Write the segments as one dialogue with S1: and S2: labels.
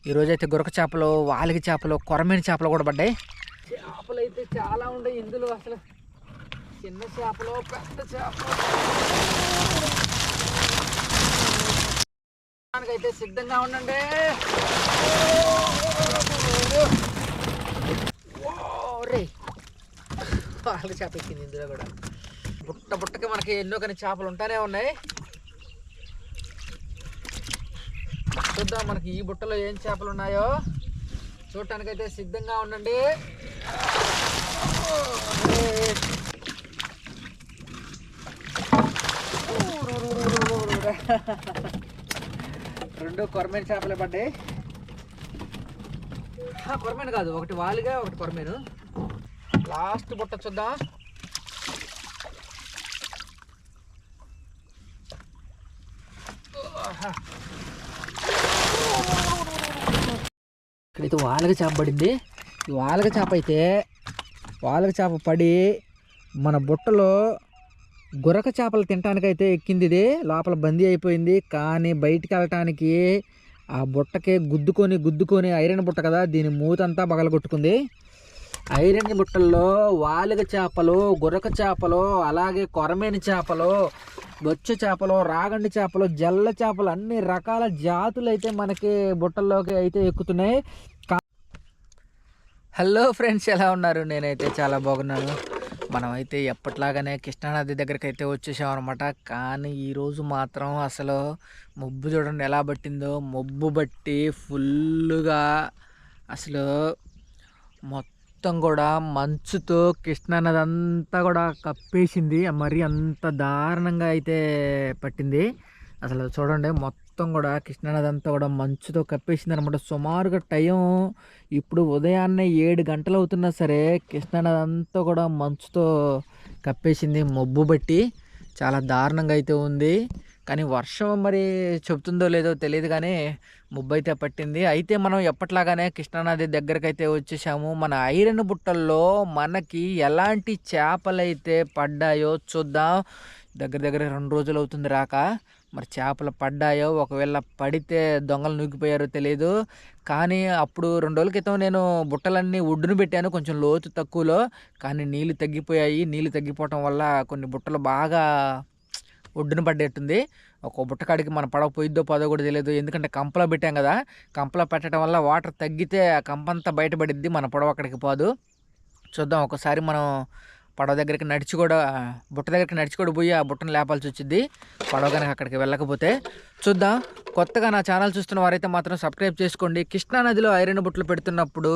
S1: ఈరోజైతే గురక చేపలు, వాలిగి చేపలు, కొరమేని చేపలు కూడా పడ్డాయి. చేపలు అయితే చాలా ఉన్నాయి ఇందులో. అసలు చిన్న చేపలు, పెద్ద చేపలు అయితే సిద్ధంగా ఉండండి. వాలిగి చేప ఎక్కింది ఇందులో కూడా. బుట్ట బుట్టకి మనకి ఎన్నో కానీ చేపలు ఉంటానే ఉన్నాయి. చూద్దాం మనకి ఈ బుట్టలో ఏం చేపలు ఉన్నాయో. చూడటానికైతే సిద్ధంగా ఉండండి. రెండు కొరమేను చేపలే పడ్డాయి. కొరమేను కాదు, ఒకటి వాలిగా, ఒకటి కొరమేను. లాస్ట్ బుట్ట చూద్దాం. ఇక్కడైతే వాలగ చేప పడింది. ఈ వాలగ చేప అయితే వాలగ చేప పడి మన బుట్టలో గురక చేపలు తినటానికైతే ఎక్కింది. ఇది లోపల బందీ అయిపోయింది, కానీ బయటికి వెళ్ళటానికి ఆ బుట్టకే గుద్దుకొని ఐరన్ బుట్ట కదా, దీని మూతంతా పగలగొట్టుకుంది. ఐరన్ బుట్టల్లో వాలిగ చేపలు, గురక చేపలు, అలాగే కొరమేని చేపలు, బొచ్చు చేపలు, రాగండి చేపలు, జల్ల చేపలు, అన్ని రకాల జాతులు అయితే మనకి బుట్టల్లోకి అయితే ఎక్కుతున్నాయి. హలో ఫ్రెండ్స్, ఎలా ఉన్నారు? నేనైతే చాలా బాగున్నాను. మనమైతే ఎప్పట్లాగానే కృష్ణానది దగ్గరికి అయితే వచ్చేసాం అనమాట. కానీ ఈరోజు మాత్రం అసలు మబ్బు చూడండి ఎలా పట్టిందో. మబ్బు బట్టి ఫుల్గా అసలు మొత్తం కూడా మంచుతో కృష్ణానది అంతా కూడా కప్పేసింది. మరి అంత దారుణంగా అయితే పట్టింది. అసలు చూడండి మొత్తం కూడా కృష్ణానది అంతా కూడా మంచుతో కప్పేసింది అనమాట. సుమారుగా టైం ఇప్పుడు ఉదయాన్నే 7 గంటలు అవుతున్నా సరే కృష్ణానది అంతా కూడా మంచుతో కప్పేసింది. మబ్బు బట్టి చాలా దారుణంగా అయితే ఉంది. కానీ వర్షం మరి చెబుతుందో లేదో తెలియదు, కానీ మబ్బు అయితే పట్టింది. అయితే మనం ఎప్పట్లాగానే కృష్ణానది దగ్గరకు అయితే వచ్చేసాము. మన ఐరన్ బుట్టల్లో మనకి ఎలాంటి చేపలైతే పడ్డాయో చూద్దాం. దగ్గర 2 రోజులు అవుతుంది రాక. మరి చేపలు పడ్డాయో, ఒకవేళ పడితే దొంగలు నూకిపోయారో తెలియదు. కానీ అప్పుడు 2 రోజుల క్రితం నేను బుట్టలన్నీ ఒడ్డును పెట్టాను, కొంచెం లోతు తక్కువలో. కానీ నీళ్ళు తగ్గిపోయాయి. నీళ్ళు తగ్గిపోవటం వల్ల కొన్ని బుట్టలు బాగా ఒడ్డున పడ్డట్టుంది. ఒక బుట్ట కాడికి మన పడవ పోయిద్దో పదో కూడా తెలియదు, ఎందుకంటే కంపలో పెట్టాం కదా. కంపలో పెట్టడం వల్ల వాటర్ తగ్గితే ఆ కంపంతా బయటపడిద్ది, మన పడవ అక్కడికి పోదు. చూద్దాం, ఒకసారి మనం పడవ దగ్గరికి నడిచి కూడా, బుట్ట దగ్గరికి నడిచి కూడా పోయి ఆ బుట్టను లేపాల్సి వచ్చింది, పడవ కనుక అక్కడికి వెళ్ళకపోతే. చూద్దాం. కొత్తగా నా ఛానల్ చూస్తున్న వారైతే మాత్రం సబ్స్క్రైబ్ చేసుకోండి. కృష్ణానదిలో ఐరన్ బుట్టలు పెడుతున్నప్పుడు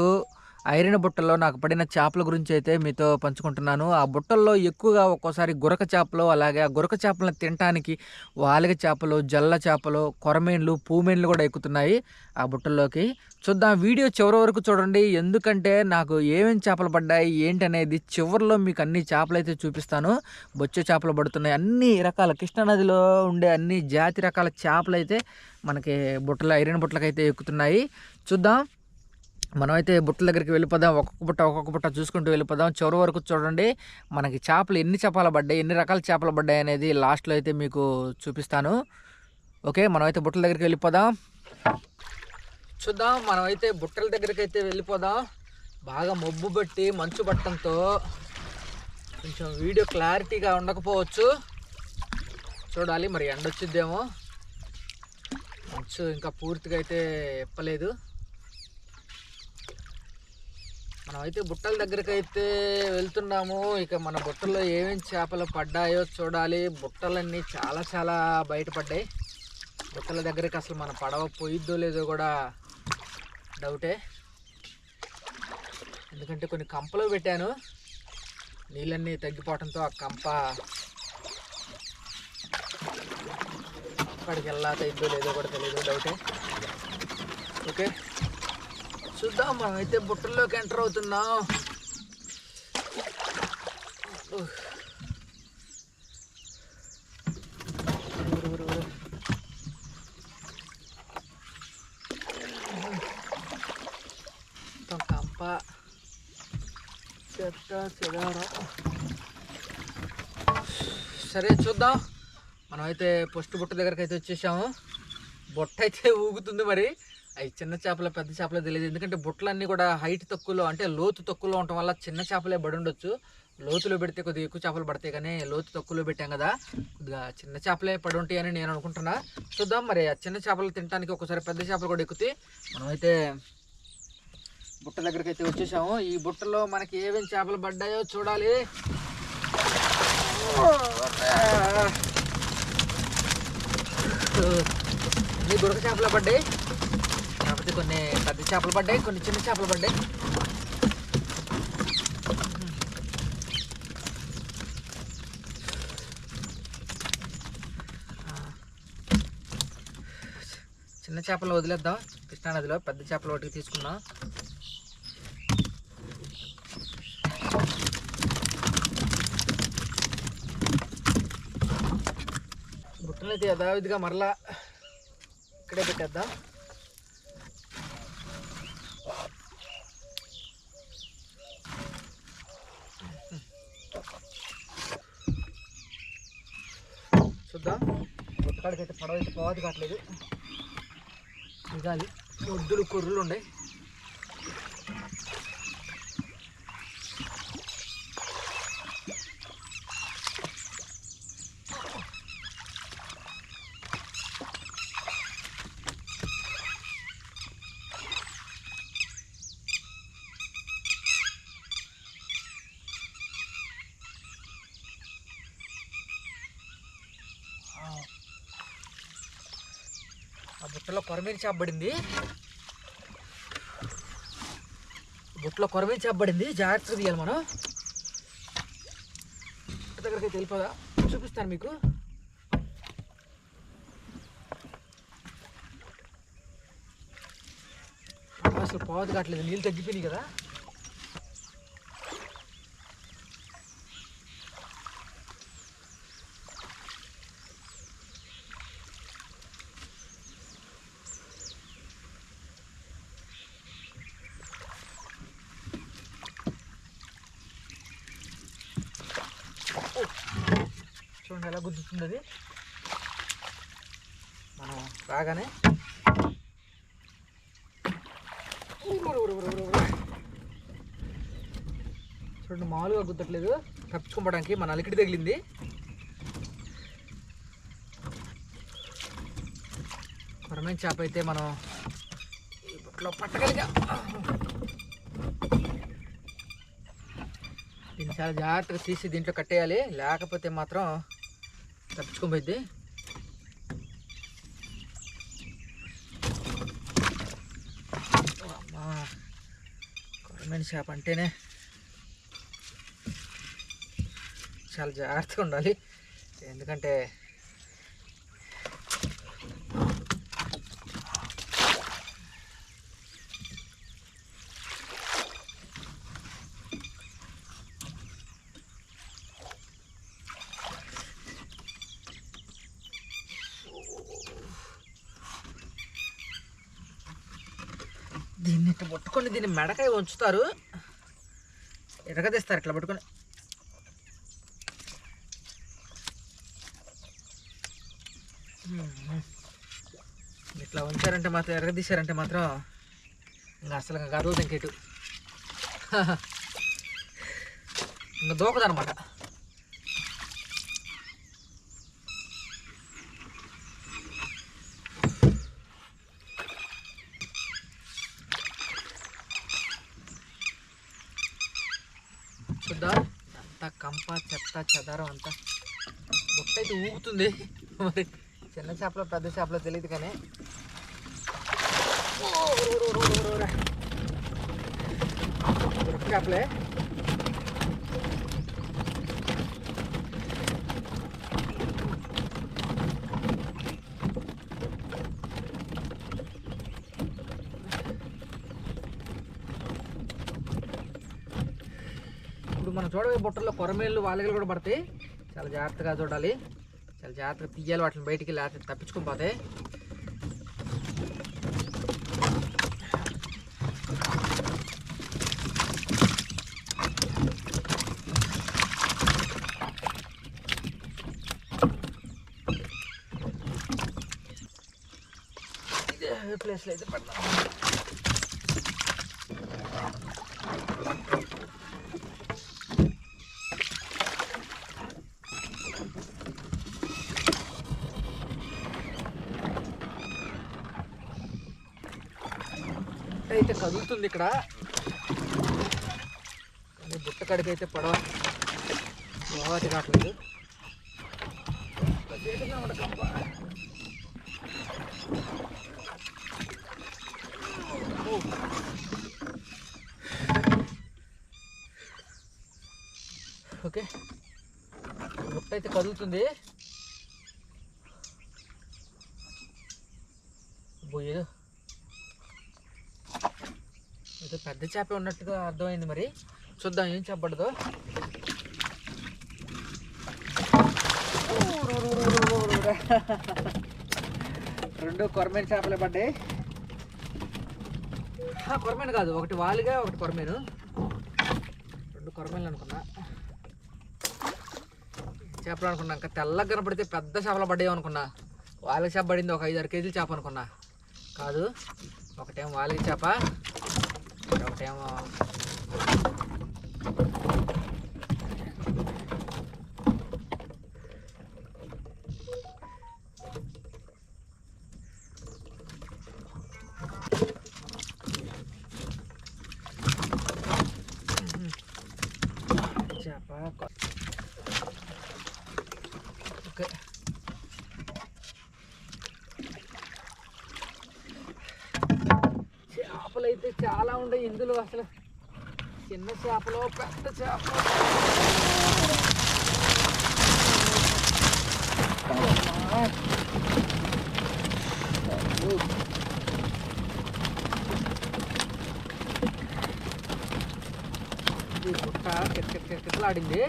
S1: ఐరన్ బుట్టల్లో నాకు పడిన చేపల గురించి అయితే మీతో పంచుకుంటున్నాను. ఆ బుట్టల్లో ఎక్కువగా ఒక్కోసారి గురక చేపలు, అలాగే ఆ గురక చేపలను తినడానికి వాలిగ చేపలు, జల్ల చేపలు, కొరమేన్లు, పూమేన్లు కూడా ఎక్కుతున్నాయి ఆ బుట్టల్లోకి. చూద్దాం, వీడియో చివరి వరకు చూడండి, ఎందుకంటే నాకు ఏమేమి చేపలు పడ్డాయి ఏంటి అనేది చివరిలో మీకు అన్ని చేపలు అయితే చూపిస్తాను. బొచ్చు చేపలు పడుతున్నాయి, అన్ని రకాల కృష్ణానదిలో ఉండే అన్ని జాతి రకాల చేపలు అయితే మనకి బుట్టలు, ఐరన్ బుట్టలకైతే ఎక్కుతున్నాయి. చూద్దాం, మనమైతే బుట్టల దగ్గరికి వెళ్ళిపోదాం. ఒక్కొక్క బుట్ట చూసుకుంటూ వెళ్ళిపోదాం. చివరి వరకు చూడండి. మనకి చేపలు ఎన్ని చేపలు పడ్డాయి, ఎన్ని రకాల చేపలు పడ్డాయి అనేది లాస్ట్లో అయితే మీకు చూపిస్తాను. ఓకే, మనమైతే బుట్టల దగ్గరికి వెళ్ళిపోదాం. చూద్దాం, మనమైతే బుట్టల దగ్గరికి అయితే వెళ్ళిపోదాం. బాగా మబ్బు బట్టి మంచు పట్టడంతో కొంచెం వీడియో క్లారిటీగా ఉండకపోవచ్చు. చూడాలి, మరి ఎండ వచ్చిద్దేమో. మంచు ఇంకా పూర్తిగా అయితే ఎప్పలేదు. మనమైతే బుట్టల దగ్గరికి అయితే వెళ్తున్నాము. ఇక మన బుట్టల్లో ఏమేమి చేపలు పడ్డాయో చూడాలి. బుట్టలన్నీ చాలా బయటపడ్డాయి. బుట్టల దగ్గరికి అసలు మన పడవ పోయిద్దో లేదో కూడా డౌటే, ఎందుకంటే కొన్ని కంపలో పెట్టాను. నీళ్ళన్నీ తగ్గిపోవడంతో ఆ కంప అక్కడికి వెళ్ళాక ఇద్దో లేదో కూడా తెలియదు, డౌటే. ఓకే, చూద్దాం. మనమైతే బుట్టల్లోకి ఎంటర్ అవుతున్నాం. కంప సరే చూద్దాం. మనమైతే ఫస్ట్ బుట్ట దగ్గరికి అయితే వచ్చేసాము. బుట్ట అయితే ఊగుతుంది, మరి అవి చిన్న చేపలు పెద్ద చేపలు తెలియదు, ఎందుకంటే బుట్టలన్నీ కూడా హైట్ తక్కువలో అంటే లోతు తక్కువలో ఉండటం వల్ల చిన్న చేపలే పడి ఉండొచ్చు. లోతులో పెడితే కొద్దిగా ఎక్కువ చేపలు పడతాయి, కానీ లోతు తక్కువలో పెట్టాం కదా, కొద్దిగా చిన్న చేపలే పడి ఉంటాయని నేను అనుకుంటున్నా. చూద్దాం మరి ఆ చిన్న చేపలు తినడానికి ఒకసారి పెద్ద చేపలు కూడా ఎక్కుతాయి. మనమైతే బుట్ట దగ్గరికి అయితే వచ్చేసాము. ఈ బుట్టలో మనకి ఏమేమి చేపలు పడ్డాయో చూడాలి. అన్ని గురక చేపలు పడ్డాయి, కాకపోతే కొన్ని పెద్ద చేపలు పడ్డాయి, కొన్ని చిన్న చేపలు పడ్డాయి. చిన్న చేపలు వదిలేద్దాం కృష్ణానదిలో, పెద్ద చేపలు ఒకటికి తీసుకున్నాం. బుట్టనైతే యథావిధిగా మరలా ఇక్కడే పెట్టేద్దాం. చూద్దాం, బుట్టకాడికైతే పడవ అయితే పోవద్దు కావట్లేదు, దిగాలి. ఒడ్డులు కొర్రులు ఉన్నాయి. ఆ బుట్టలో కొరమీన చేప పడింది, బుట్టలో కొరమీన చేప పడింది. జాగ్రత్తగా తీయాలి మనం. బుట్ట దగ్గరికి అయితే వెళ్ళిపోదా, చూపిస్తాను మీకు. అసలు పోవద్దు కావట్లేదు, నీళ్ళు తగ్గిపోయినాయి కదా. చూడండి ఎలా గుద్దుతుంది అది. మనం రాగానే చూడండి మామూలుగా గుద్దట్లేదు, తప్పించుకోవడానికి మన అలికిడి తగిలింది. కొరమైన చేప అయితే మనం ఈ బుట్టలో పట్టగలిగా. దీన్ని చాలా జాగ్రత్తగా తీసి దీంట్లో కట్టేయాలి, లేకపోతే మాత్రం తప్పించుకోబోద్ది. కొరమైన చేప అంటేనే చాలా జాగ్రత్తగా ఉండాలి, ఎందుకంటే దీన్ని ఇట్లా పట్టుకొని దీన్ని మెడకాయ ఉంచుతారు, ఎరగదీస్తారు ఇట్లా పట్టుకొని. ఇట్లా ఉంచారంటే మాత్రం, ఎరగదీశారంటే మాత్రం ఇంకా అసలు ఇంకా కదలదు ఇంకెటు, ఇంకా దూకదనమాట. చూద్దాం, అంతా కంప చెత్త చెదారం అంతా. బుట్ట అయితే ఊగుతుంది, మరి చిన్న చేపలో పెద్ద చేపలో తెలియదు కానీ చేపలే. ఇప్పుడు మనం చూడవే బుట్టల్లో కొరమేళ్ళు వాలిగలు కూడా పడతాయి, చాలా జాగ్రత్తగా చూడాలి, చాలా జాగ్రత్తగా తీయాలి వాటిని బయటికి, లేకపోతే తప్పించుకొని పోతాయి. ప్లేస్లో అయితే పడదాం. అయితే కదులుతుంది ఇక్కడ, బుట్ట కడికైతే పడవ బాగా రావట్లేదు. ఓకే, బుట్ట అయితే కదులుతుంది. ఏదో ఏదో పెద్ద చేప ఉన్నట్టుగా అర్థమైంది. మరి చూద్దాం ఏం చెప్పబడదో. రెండు కొరమేను చేపలే పడ్డాయి. కొరమేను కాదు, ఒకటి వాలుగా ఒకటి కొరమేను. రెండు కొరమేలు అనుకున్నా, చేపలు అనుకున్నా. ఇంకా తెల్లగా కనపడితే పెద్ద చేపలు పడ్డాయి అనుకున్నా. వాలిగ చేప పడింది, ఒక 5-6 కేజీల చేప అనుకున్నా. కాదు, ఒకటేమో వాలిగ చేప, ఒకటేమో చేప. ఓకే, చేపలు అయితే చాలా ఉన్నాయి ఇందులో. అసలు చిన్న చేపలు, పెద్ద చేపలు. ఈ బుట్ట కిటకిటలాడింది.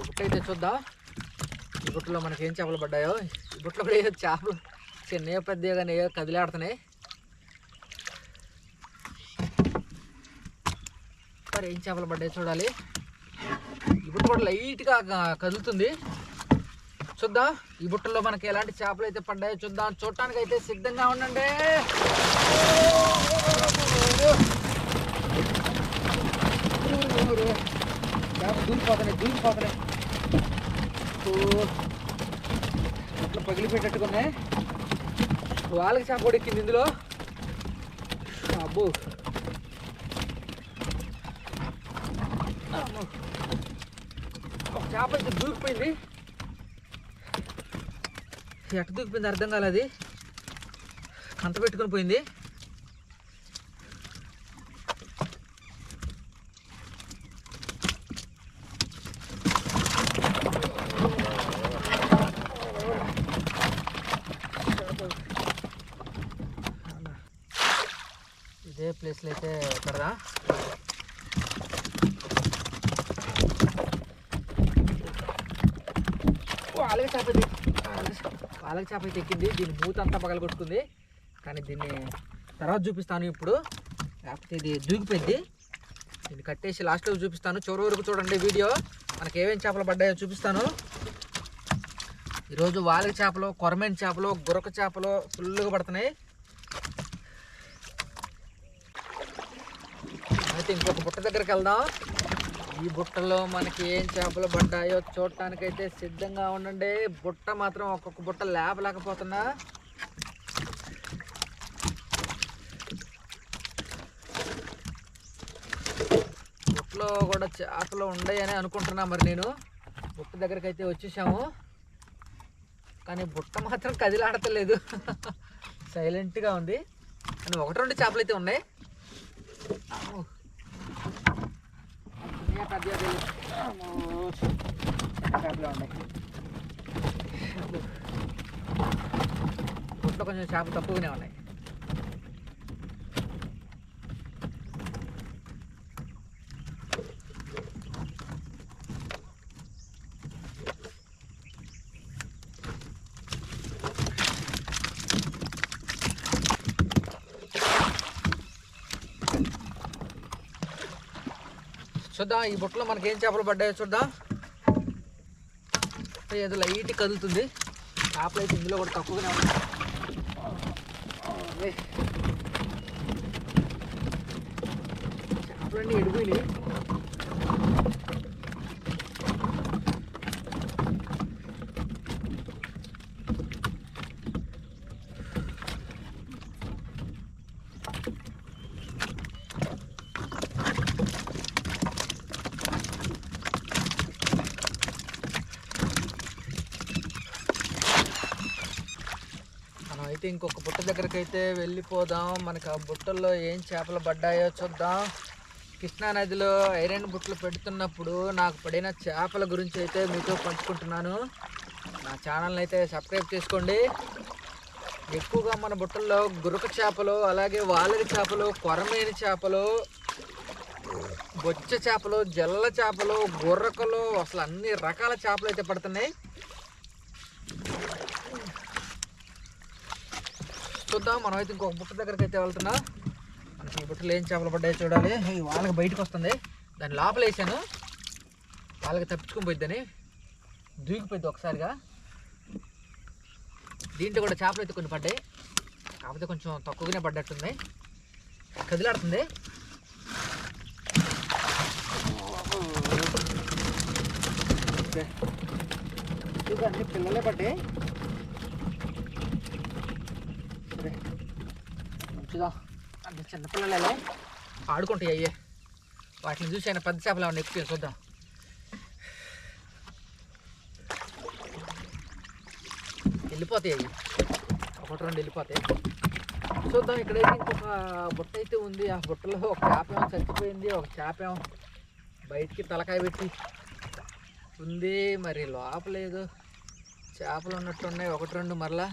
S1: బుట్ట అయితే చూద్దాం, ఈ బుట్టలో మనకి ఏం చేపలు పడ్డాయో. ఈ బుట్టలో కూడా ఏదో చేపలు చిన్నగా పెద్దగా కానీ ఏదో కదిలాడుతున్నాయి. మరి ఏం చేపలు పడ్డాయి చూడాలి. ఈ బుట్ట కూడా లైట్గా కదులుతుంది. చూద్దాం ఈ బుట్టలో మనకి ఎలాంటి చేపలు అయితే పడ్డాయో చూద్దాం. చూడటానికి అయితే సిద్ధంగా ఉండండి. దూరిపోతున్నాయి ఇట్లా పగిలిపెట్టేట్టుకున్నాయి. వాళ్ళకి చేప కూడా ఎక్కింది ఇందులో. అబ్బో, ఒక చేప అయితే దూకిపోయింది. ఎట్ట దూకిపోయింది అర్థం కాలేదు, కంట పెట్టుకొని పోయింది. ఇదే ప్లేస్లో అయితే పడదా. వాలగ చేప అయితే ఎక్కింది. దీని మూత అంతా పగల కొట్టుకుంది. కానీ దీన్ని తర్వాత చూపిస్తాను ఇప్పుడు, లేకపోతే ఇది దూకిపోయింది. దీన్ని కట్టేసి లాస్ట్లో చూపిస్తాను. చివరి వరకు చూడండి వీడియో. మనకి ఏమేమి చేపలు పడ్డాయో చూపిస్తాను. ఈరోజు వాలగ చేపలు, కొరమేను చేపలు, గురక చేపలు ఫుల్గా పడుతున్నాయి. అయితే ఇంకొక బుట్ట దగ్గరికి వెళ్దాం. ఈ బుట్టలో మనకి ఏం చేపలు పడ్డాయో చూడటానికైతే సిద్ధంగా ఉండండి. బుట్ట మాత్రం ఒక్కొక్క బుట్ట లేపలేకపోతున్నా. బుట్టలో కూడా చేపలు ఉన్నాయని అనుకుంటున్నా. మరి నేను బుట్ట దగ్గరికి అయితే వచ్చేసాము, కానీ బుట్ట మాత్రం కదిలాడతలేదు, సైలెంట్గా ఉంది. కానీ 1-2 చేపలు అయితే ఉన్నాయి. అది అది చేపలు ఉన్నాయి. బుట్టలో కొంచెం చేపలు తక్కువగానే ఉన్నాయి. చూద్దాం ఈ బుట్టలో మనకి ఏం చేపలు పడ్డాయో చూద్దాం. ఏదో లైట్ కదులుతుంది. చేపలు అయితే ఇందులో కూడా తక్కువగానే ఉన్నాయి. చేపలన్నీ ఎడిపోయినాయి. అయితే ఇంకొక బుట్ట దగ్గరికి అయితే వెళ్ళిపోదాం. మనకు ఆ బుట్టల్లో ఏం చేపలు పడ్డాయో చూద్దాం. కృష్ణానదిలో ఐరన్ బుట్టలు పెడుతున్నప్పుడు నాకు పడిన చేపల గురించి అయితే మీతో పంచుకుంటున్నాను. నా ఛానల్ని అయితే సబ్స్క్రైబ్ చేసుకోండి. ఎక్కువగా మన బుట్టల్లో గురక చేపలు, అలాగే వాలరి చేపలు, కొరమేని చేపలు, బొచ్చ చేపలు, జల్ల చేపలు, గుర్రకలు, అసలు అన్ని రకాల చేపలు అయితే పడుతున్నాయి. చూద్దాం. మనం అయితే ఇంకొక బుట్ట దగ్గరికి అయితే వెళ్తున్నా. మనకి ఈ బుట్టలో ఏం చేపలు పడ్డాయో చూడాలి. వాళ్ళకి బయటకు వస్తుంది. దాన్ని లోపల వేసాను, వాళ్ళకి తప్పించుకొని పోయిద్దని దూకిపోయింది ఒకసారిగా. దీంట్లో కూడా చేపలు అయితే కొన్ని పడ్డాయి, కాకపోతే కొంచెం తక్కువగానే పడ్డట్టుంది. కదిలాడుతుంది. అన్ని పిల్లలే పడ్డాయి. సరే మంచిదా, అంటే చిన్నపిల్లలే ఆడుకుంటాయి. అయ్యే వాటిని చూసి అయినా పెద్ద చేపలు ఏమన్నా ఎక్కువ చూద్దాం. వెళ్ళిపోతాయి అవి, ఒకటి రెండు వెళ్ళిపోతాయి. చూద్దాం. ఇక్కడైతే ఇంకొక బుట్ట అయితే ఉంది. ఆ బుట్టలో ఒక చేప ఏమో చచ్చిపోయింది, ఒక చేప ఏమో బయటికి తలకాయ పెట్టి ఉంది. మరి లోపలేదు చేపలు ఉన్నట్టున్నాయి, ఒకటి రెండు. మరలా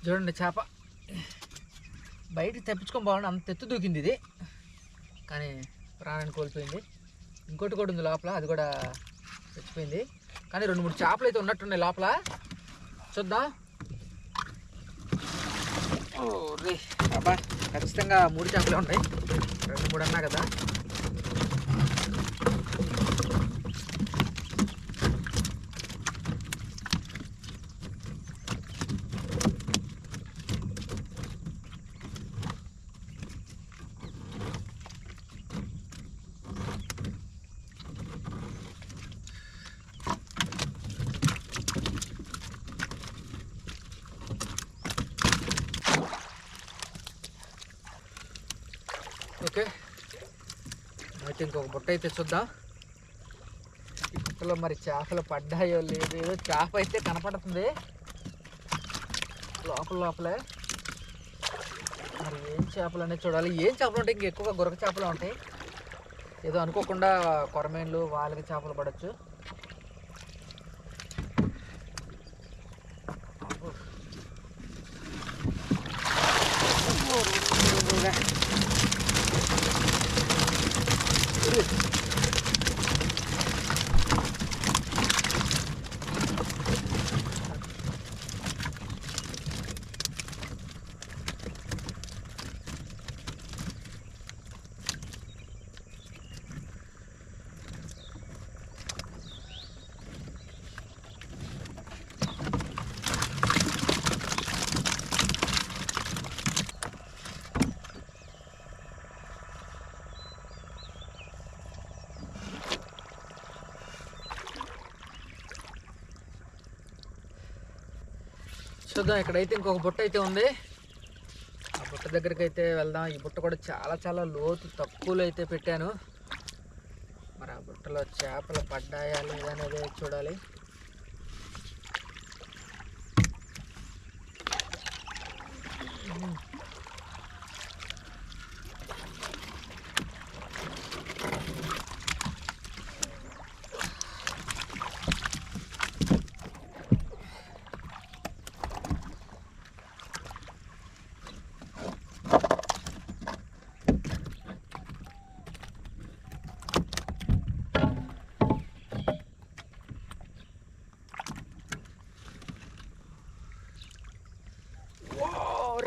S1: చూడండి, చేప బయటికి తెప్పించుకొని పోవాలని అంత ఎత్తు దూకింది ఇది, కానీ ప్రాణాన్ని కోల్పోయింది. ఇంకోటి కూడా ఉంది లోపల, అది కూడా చచ్చిపోయింది. కానీ రెండు మూడు చేపలు అయితే ఉన్నట్టున్నాయి లోపల. చూద్దాం. ఓ రే బాబా, ఖచ్చితంగా 3 చేపలే ఉన్నాయి. 2 3 అన్నా కదా. ఓకే, అయితే ఇంకొక బుట్ట అయితే చూద్దాం. ఈ బుట్టలో మరి చేపలు పడ్డాయో లేదు. ఏదో చేప అయితే కనపడుతుంది లోపలే. మరి ఏం చేపలు అనేది చూడాలి. ఏం చేపలు ఉంటాయి, ఇంక ఎక్కువగా గురక చేపలు ఉంటాయి. ఏదో అనుకోకుండా కొరమేన్లు, వాలకి చేపలు పడవచ్చు. చూద్దాం. ఇక్కడైతే ఇంకొక బుట్ట అయితే ఉంది. ఆ బుట్ట దగ్గరికి అయితే వెళ్దాం. ఈ బుట్ట కూడా చాలా లోతు తక్కువలో అయితే పెట్టాను. మరి ఆ బుట్టలో చేపలు పడ్డాయా లేదా అనేది చూడాలి.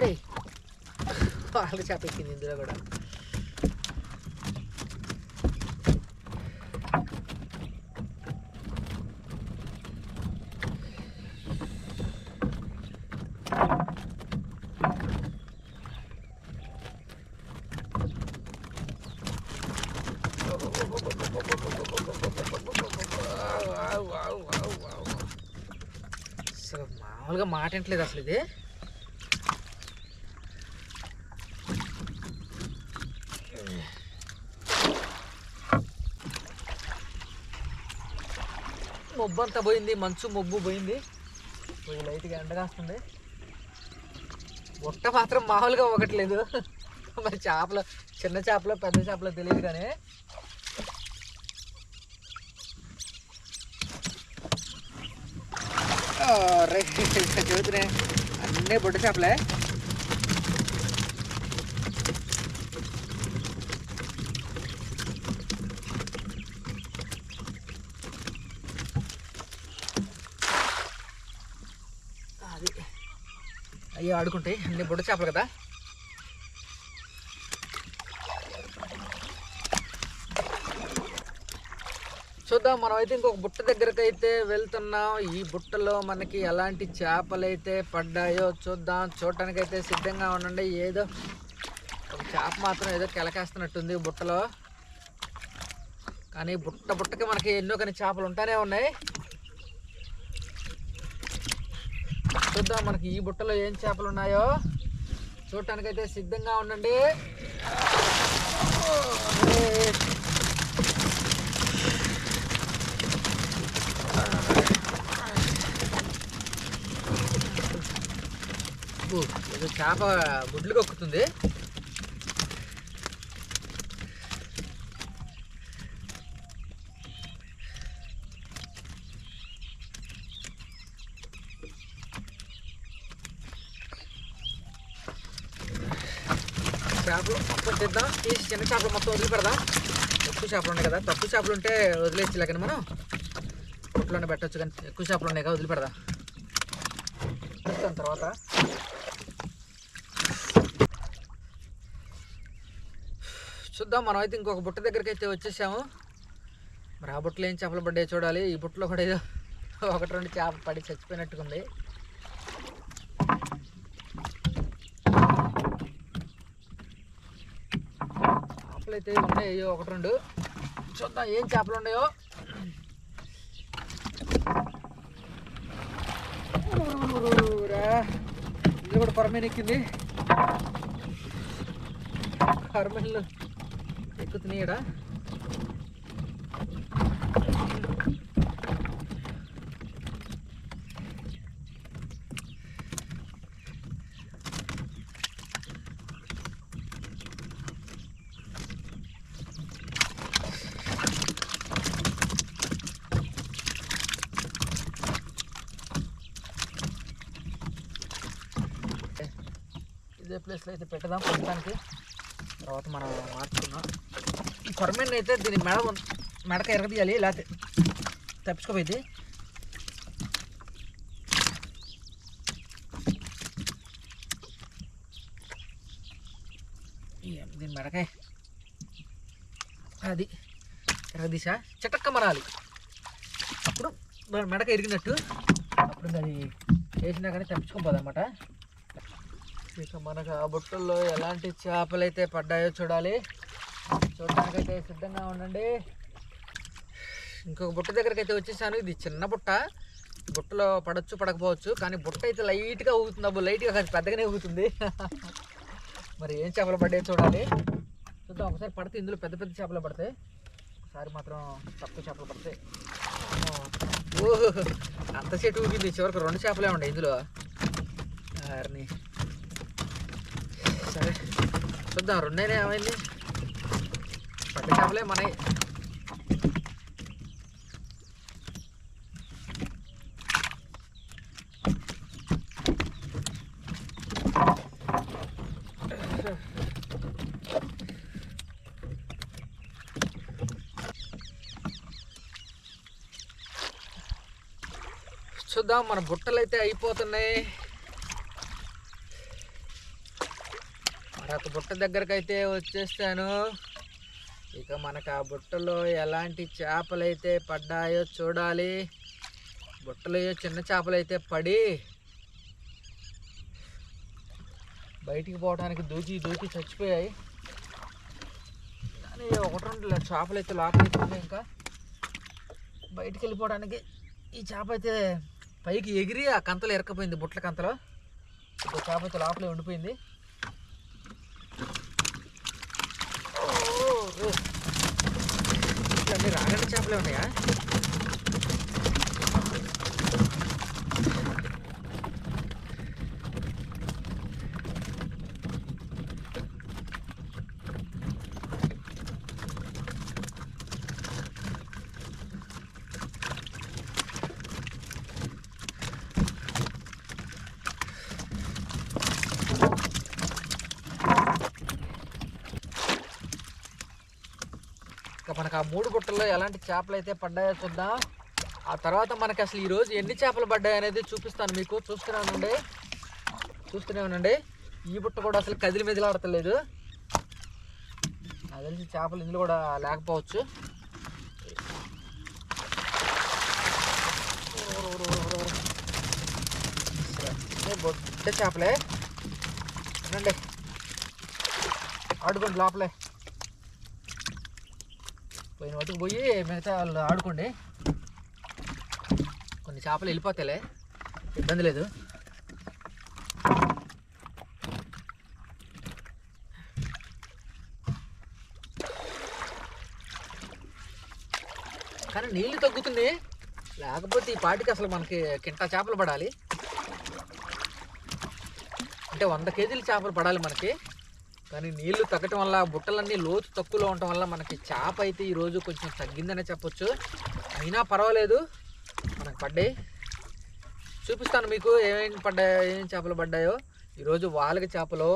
S1: ఒరే వాళ్ళ చేప ఎక్కింది ఇందులో కూడా. అసలు మామూలుగా మాట వింటలేదు అసలు ఇది. మొబ్బు అంతా పోయింది, మంచు మొబ్బు పోయింది, పోయి లైట్గా ఎండగాస్తుంది. బుట్ట మాత్రం మామూలుగా ఒకట్లేదు. మరి చేపలు చిన్న చేపలు పెద్ద చేపలు తెలియదు కానీ చెబుతున్నాయి అన్నీ బుట్ట చేపలే. అది అయ్యో ఆడుకుంటాయి, అన్నీ బుట్ట చేపలు కదా. చూద్దాం, మనం అయితే ఇంకొక బుట్ట దగ్గరకు అయితే వెళ్తున్నాం. ఈ బుట్టలో మనకి ఎలాంటి చేపలు అయితే పడ్డాయో చూద్దాం. చూడటానికి అయితే సిద్ధంగా ఉండండి. ఏదో ఒక చేప మాత్రం ఏదో కెలకేస్తున్నట్టుంది బుట్టలో, కానీ బుట్టకి మనకి ఎన్నో కానీ చేపలు ఉంటానే ఉన్నాయి. చూద్దాం మనకి ఈ బుట్టలో ఏం చేపలు ఉన్నాయో చూడటానికైతే సిద్ధంగా ఉండండి. ఏదో చేప గుడ్లు కొక్కుతుంది. చేపలు మొత్తం తీద్దాం, తీసి చిన్న చేపలు మొత్తం వదిలిపెడదాం. ఎక్కువ చేపలు ఉన్నాయి కదా, తక్కువ చేపలు ఉంటే వదిలేసి కానీ మనం పుట్లోనే పెట్టచ్చు, కానీ ఎక్కువ చేపలు ఉన్నాయి కదా వదిలిపెడదాం. తర్వాత చూద్దాం. మనం అయితే ఇంకొక బుట్ట దగ్గరికి అయితే వచ్చేసాము. మరి ఆ బుట్టలో ఏం చేపలు పడ్డాయి చూడాలి. ఈ బుట్టలో కూడా ఏదో ఒకటి రెండు చేప పడి చచ్చిపోయినట్టుకుంది. చేపలు అయితే ఉన్నాయి ఒకటి రెండు. చూద్దాం ఏం చేపలు ఉన్నాయో. ఇది కూడా కొరమేను ఎక్కింది. కొరమేన్లు ఎక్కుతున్నాయి ఈడ. ఇదే ప్లేస్లో అయితే పెట్టదాం ప్రస్తుతానికి, తర్వాత మనం మార్చుకున్నాం. ఈ కొరమేన్ అయితే దీని మెడక ఎరగదీయాలి, లేకపోతే తప్పించుకోపోయింది. దీని మెడకాయ అది ఎరగదీసా చిటక్క మనాలి, అప్పుడు మెడక ఎరిగినట్టు. అప్పుడు అది వేసినా కానీ తప్పించుకోపోదు అన్నమాట. ఇక మనకు ఆ బుట్టల్లో ఎలాంటి చేపలు అయితే పడ్డాయో చూడాలి. చూడటానికైతే సిద్ధంగా ఉండండి. ఇంకొక బుట్ట దగ్గరికి అయితే వచ్చేసాను. ఇది చిన్న బుట్ట, బుట్టలో పడవచ్చు పడకపోవచ్చు, కానీ బుట్ట అయితే లైట్గా ఊగుతుంది. అబ్బు లైట్గా కాదు పెద్దగానే ఊగుతుంది. మరి ఏం చేపలు పడ్డాయో చూడాలి. చూద్దాం. ఒకసారి పడితే ఇందులో పెద్ద పెద్ద చేపలు పడతాయి, ఒకసారి మాత్రం తక్కువ చేపలు పడతాయి. ఓహో అంత చెట్టు ఊగింది, చివరికి రెండు చేపలే ఉన్నాయి ఇందులో. వారిని సరే చూద్దాం, రెండైనా ఏమైంది, పెద్ద చేపలే మనవి. చూద్దాం, మన బుట్టలు అయితే అయిపోతున్నాయి. మరొక బుట్ట దగ్గరకు అయితే వచ్చేస్తాను. ఇక మనకు ఆ బుట్టలో ఎలాంటి చేపలు అయితే పడ్డాయో చూడాలి. బుట్టలో చిన్న చేపలు అయితే పడి బయటికి పోవడానికి దూకి దూకి చచ్చిపోయాయి. కానీ ఒకటి రెండు చేపలు అయితే లోపలికి ఇంకా బయటికి వెళ్ళిపోవడానికి ఈ చేప అయితే పైకి ఎగిరి ఆ కంతలో ఇరకపోయింది. బుట్టల కంతలో ఇంకో చేప అయితే లోపలే ఉండిపోయింది. అన్నీ రాగండి చేపలే ఉన్నాయా? మనకు ఆ 3 బుట్టల్లో ఎలాంటి చేపలు అయితే పడ్డాయో చూద్దాం. ఆ తర్వాత మనకి అసలు ఈరోజు ఎన్ని చేపలు పడ్డాయి అనేది చూపిస్తాను మీకు. చూస్తూనే ఉండండి. ఈ బుట్ట కూడా అసలు కదిలి మెదిలాడతలేదు. నాకు తెలిసి చేపలు ఇందులో కూడా లేకపోవచ్చు. బొట్ట చేపలే రండి, ఆడుకోండి లోపలే. పోయిన వాటికి పోయి మిగతా వాళ్ళు ఆడుకోండి. కొన్ని చేపలు వెళ్ళిపోతాయిలే, ఇబ్బంది లేదు. కానీ నీళ్ళు తగ్గుతుంది, లేకపోతే ఈ పాటికి అసలు మనకి కింటా చేపలు పడాలి. అంటే 100 కేజీల చేపలు పడాలి మనకి. కానీ నీళ్లు తగ్గటం వల్ల బుట్టలన్నీ లోతు తక్కువలో ఉండటం వల్ల మనకి చేప అయితే ఈరోజు కొంచెం తగ్గిందనే చెప్పొచ్చు. అయినా పర్వాలేదు, మనకు పడ్డాయి. చూపిస్తాను మీకు ఏమేమి పడ్డాయో, ఏమేమి చేపలు పడ్డాయో. ఈరోజు వాలగ చేపలు,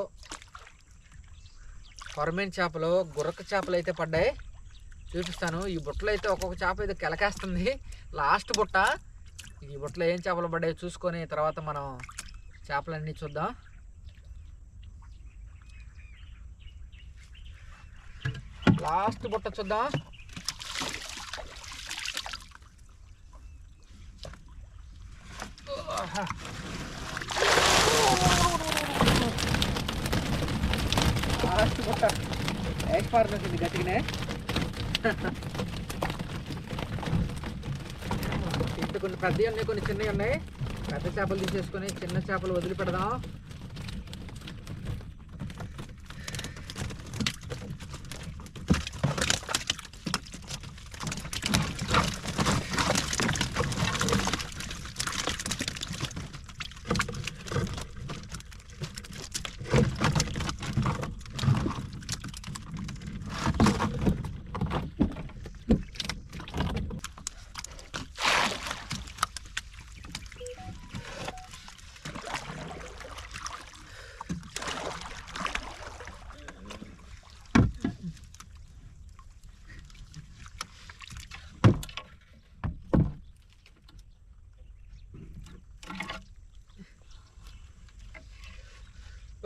S1: కొరమేన్ చేపలు, గుర్రక చేపలు అయితే పడ్డాయి. చూపిస్తాను. ఈ బుట్టలో అయితే ఒక్కొక్క చేప అయితే కెలకేస్తుంది. లాస్ట్ బుట్ట. ఈ బుట్టలో ఏం చేపలు పడ్డాయో చూసుకొని తర్వాత మనం చేపలన్నీ చూద్దాం. లాస్ట్ బుట్ట చూద్దాం. లాస్ట్ బుట్ట ఎక్స్పైర్ అవుతుంది గట్టిగానే. ఇంత కొన్ని పెద్దవి ఉన్నాయి, కొన్ని చిన్నవి ఉన్నాయి. పెద్ద చేపలు తీసేసుకొని చిన్న చేపలు వదిలిపెడదాం.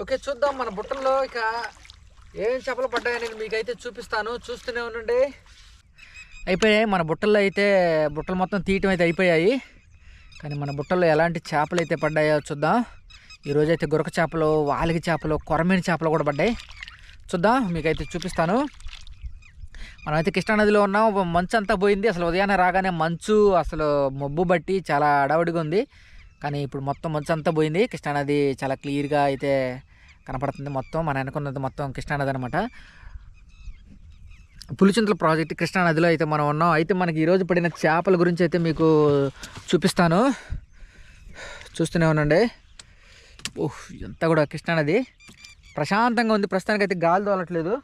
S1: ఓకే, చూద్దాం మన బుట్టల్లో ఇక ఏం చేపలు పడ్డాయని మీకైతే చూపిస్తాను. చూస్తూనే ఉండండి. అయిపోయాయి మన బుట్టల్లో అయితే. బుట్టలు మొత్తం తీయటం అయితే అయిపోయాయి. కానీ మన బుట్టల్లో ఎలాంటి చేపలు అయితే పడ్డాయో చూద్దాం. ఈరోజైతే గురక చేపలు, వాలిగి చేపలు, కొరమేని చేపలు కూడా పడ్డాయి. చూద్దాం, మీకైతే చూపిస్తాను. మనమైతే కృష్ణానదిలో ఉన్నాం. మంచు అంతా పోయింది. అసలు ఉదయాన్నే రాగానే మంచు అసలు మబ్బు బట్టి చాలా అడవడిగా ఉంది. కానీ ఇప్పుడు మొత్తం మంచు అంతా పోయింది. కృష్ణానది చాలా క్లియర్గా అయితే కనపడుతుంది. మొత్తం మన అనుకున్నది మొత్తం కృష్ణానది అనమాట. పులిచింతల ప్రాజెక్ట్ కృష్ణానదిలో అయితే మనం ఉన్నాం. అయితే మనకి ఈరోజు పడిన చేపల గురించి అయితే మీకు చూపిస్తాను. చూస్తూనే ఉండండి. ఓహ్, ఇదంతా కూడా కృష్ణానది ప్రశాంతంగా ఉంది. ప్రస్తుతానికి అయితే గాలి తోలట్లేదు,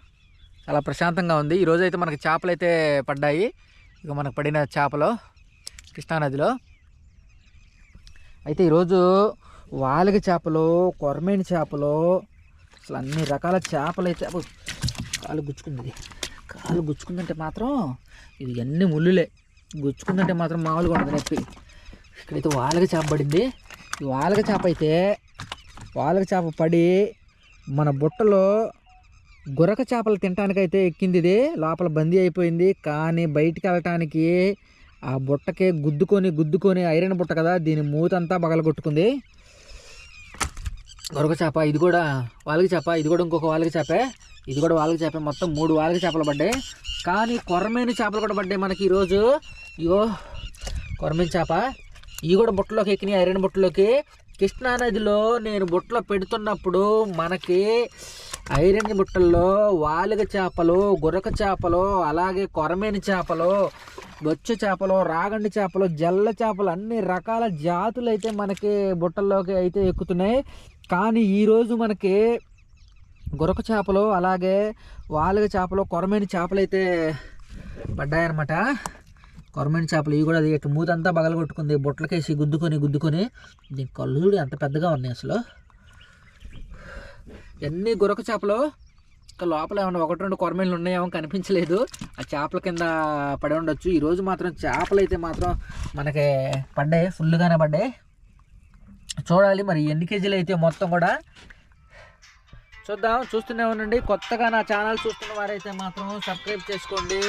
S1: చాలా ప్రశాంతంగా ఉంది. ఈరోజు అయితే మనకి చేపలు అయితే పడ్డాయి. ఇక మనకు పడిన చేపలు కృష్ణానదిలో అయితే ఈరోజు వాలిగ చేపలు, కొరమేని చేపలు, అసలు అన్ని రకాల చేపలు అయితే. కాలు గుచ్చుకుందంటే మాత్రం ఇది అన్ని ముళ్ళులే. గుచ్చుకుందంటే మాత్రం మామూలుగా ఉండదు నొప్పి. ఇక్కడైతే వాలిగ చేప పడింది. ఈ వాలిగ చేప అయితే వాలిగ చేప పడి మన బుట్టలో గురక చేపలు తినటానికైతే ఎక్కింది. ఇది లోపల బందీ అయిపోయింది, కానీ బయటికి వెళ్ళటానికి ఆ బుట్టకే గుద్దుకొని ఐరన్ బుట్ట కదా, దీని మూతంతా పగలగొట్టుకుంది. గురక చేప ఇది కూడా వాలిగి చేప, ఇది కూడా ఇంకొక వాలిగి చేపే, ఇది కూడా వాలిగి చేప. మొత్తం 3 వాలిగి చేపలు పడ్డాయి. కానీ కొరమేను చేపలు కూడా పడ్డాయి మనకి ఈరోజు. ఇగో కొరమేను చేప, ఇవి కూడా బుట్టలోకి ఎక్కినాయి, ఐరన్ బుట్టలోకి. కృష్ణానదిలో నేను బుట్టలో పెడుతున్నప్పుడు మనకి ఐరన్ బుట్టల్లో వాలిగ చేపలు, గురక చేపలు, అలాగే కొరమేను చేపలు, బొచ్చ చేపలు, రాగండి చేపలు, జల్ల చేపలు, అన్ని రకాల జాతులు అయితే మనకి బుట్టల్లోకి అయితే ఎక్కుతున్నాయి. కానీ ఈరోజు మనకి గురక చేపలు, అలాగే వాలిగ చేపలు, కొరమేను చేపలు అయితే పడ్డాయన్నమాట. కొరమేను చేపలు ఇవి కూడా అది ఇటు మూతంతా పగలగొట్టుకుంది, బుట్టలకేసి గుద్దుకొని. దీని కళ్ళు చూడు ఎంత పెద్దగా ఉన్నాయి అసలు. ఎన్ని గురక చేపలు, ఇంకా లోపల ఏమన్నా 1-2 కొరమేన్లు ఉన్నాయేమో కనిపించలేదు, ఆ చేపల కింద పడి ఉండొచ్చు. ఈరోజు మాత్రం చేపలు అయితే మాత్రం మనకి పడ్డాయి, ఫుల్గానే పడ్డాయి. చూడాలి మరి ఎన్ని కేజీలు అయితే మొత్తం కూడా చూద్దాం. చూస్తూనే ఉండండి. కొత్తగా నా ఛానల్ చూస్తున్న వారైతే మాత్రం సబ్స్క్రైబ్ చేసుకోండి.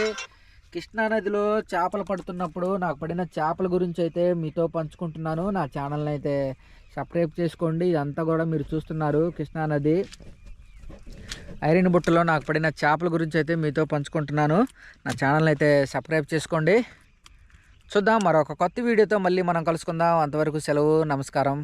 S1: కృష్ణానదిలో చేపలు పడుతున్నప్పుడు నాకు పడిన చేపల గురించి అయితే మీతో పంచుకుంటున్నాను. నా ఛానల్ని అయితే సబ్స్క్రైబ్ చేసుకోండి. ఇదంతా కూడా మీరు చూస్తున్నారు కృష్ణానది ఐరన్ బుట్టలో నాకు పడిన చేపల గురించి అయితే మీతో పంచుకుంటున్నాను. నా ఛానల్ని అయితే సబ్స్క్రైబ్ చేసుకోండి. చూద్దాం మరొక కొత్త వీడియోతో మళ్ళీ మనం కలుసుకుందాం. అంతవరకు సెలవు, నమస్కారం.